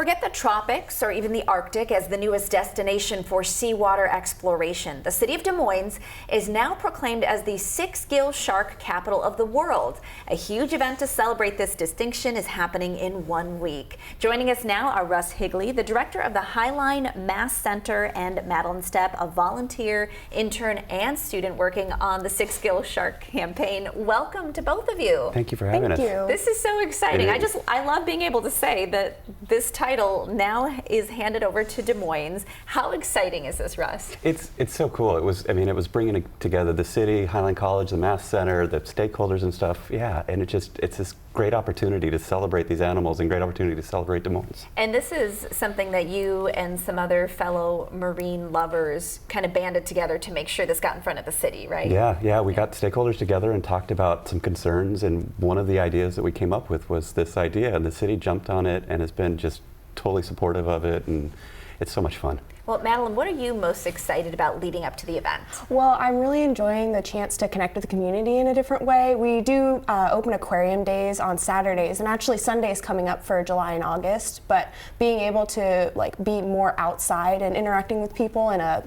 Forget the tropics or even the Arctic as the newest destination for seawater exploration. The city of Des Moines is now proclaimed as the Sixgill shark capital of the world. A huge event to celebrate this distinction is happening in 1 week. Joining us now are Russ Higley, the director of the Highline Mass Center, and Madeline Stepp, a volunteer, intern, and student working on the Sixgill shark campaign. Welcome to both of you. Thank you for having us. Thank you. This is so exciting. I love being able to say that this title now is handed over to Des Moines. How exciting is this, Russ? It's so cool. It was bringing together the city, Highline College, the Mass Center, the stakeholders and stuff. Yeah, and it's this great opportunity to celebrate these animals and great opportunity to celebrate Des Moines. And this is something that you and some other fellow marine lovers kind of banded together to make sure this got in front of the city, right? Yeah, we got stakeholders together and talked about some concerns, and one of the ideas that we came up with was this idea, and the city jumped on it and has been just totally supportive of it, and it's so much fun. Well, Madeline, what are you most excited about leading up to the event? Well, I'm really enjoying the chance to connect with the community in a different way. We do open aquarium days on Saturdays, and actually Sundays coming up for July and August, but being able to be more outside and interacting with people in a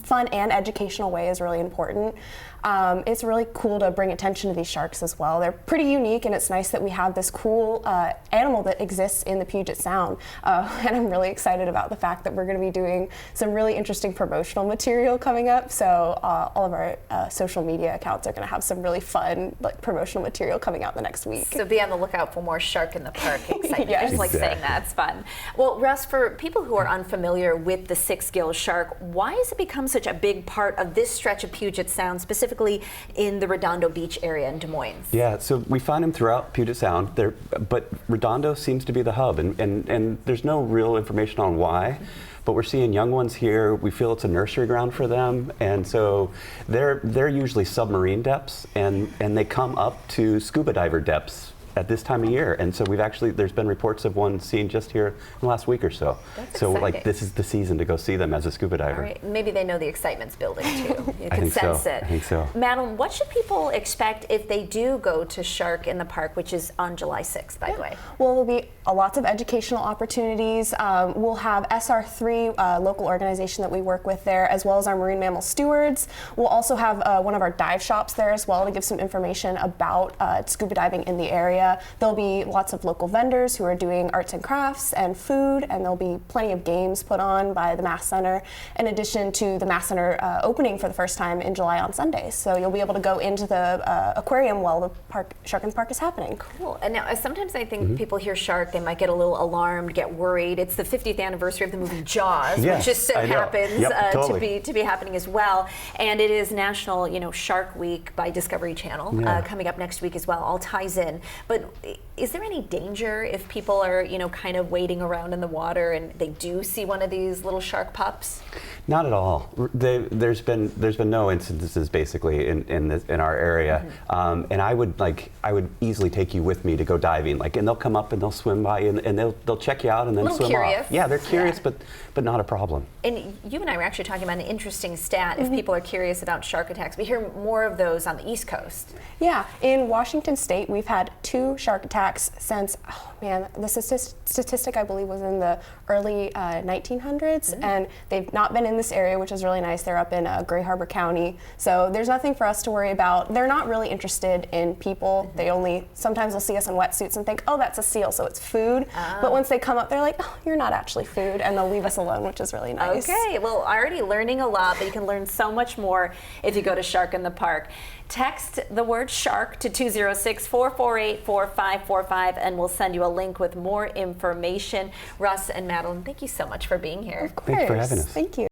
fun and educational way is really important. It's really cool to bring attention to these sharks as well. They're pretty unique, and it's nice that we have this cool animal that exists in the Puget Sound. And I'm really excited about the fact that we're going to be doing some really interesting promotional material coming up. So all of our social media accounts are going to have some really fun promotional material coming out the next week. So be on the lookout for more Shark in the Park excitement. Yes. I just like saying that. It's fun. Well, Russ, for people who are unfamiliar with the Sixgill shark, why has it become such a big part of this stretch of Puget Sound, specifically in the Redondo Beach area in Des Moines? Yeah, so we find them throughout Puget Sound, but Redondo seems to be the hub, and there's no real information on why. But we're seeing young ones here. We feel it's a nursery ground for them, and so they're usually submarine depths, and they come up to scuba diver depths at this time of year. And so there's been reports of one seen just here in the last week or so. That's so exciting. This is the season to go see them as a scuba diver. All right. Maybe they know the excitement's building too. You can sense it. I think so. Madeline, what should people expect if they do go to Shark in the Park, which is on July 6th, by the way? Well, there'll be lots of educational opportunities. We'll have SR3, local organization that we work with there, as well as our marine mammal stewards. We'll also have one of our dive shops there as well to give some information about scuba diving in the area. There'll be lots of local vendors who are doing arts and crafts and food, and there'll be plenty of games put on by the Mass Center, in addition to the Mass Center opening for the first time in July on Sundays. So you'll be able to go into the aquarium while the Shark in the Park is happening. Cool. And now sometimes I think people hear shark, they might get a little alarmed, get worried. It's the 50th anniversary of the movie Jaws, which just so happens to be happening as well. And it is National Shark Week by Discovery Channel coming up next week as well. All ties in. But is there any danger if people are kind of wading around in the water and they do see one of these little shark pups? Not at all. There's been no instances basically in our area, and I would easily take you with me to go diving. And they'll come up and they'll swim by you, and they'll check you out and then swim off. Yeah, they're curious, but not a problem. And you and I were actually talking about an interesting stat. If people are curious about shark attacks, we hear more of those on the East Coast. Yeah, in Washington State, we've had 2 shark attacks since, the statistic I believe was in the early 1900s, and they've not been in this area, which is really nice. They're up in Gray Harbor County, so there's nothing for us to worry about. They're not really interested in people. Sometimes they'll see us in wetsuits and think, oh, that's a seal, so it's food. But once they come up, they're like, oh, you're not actually food, and they'll leave us alone, which is really nice. Okay, well, already learning a lot, but you can learn so much more if you go to Shark in the Park. Text the word shark to 206-448-4545, and we'll send you a link with more information. Russ and Madeline, thank you so much for being here. Of course. Thanks for having us. Thank you.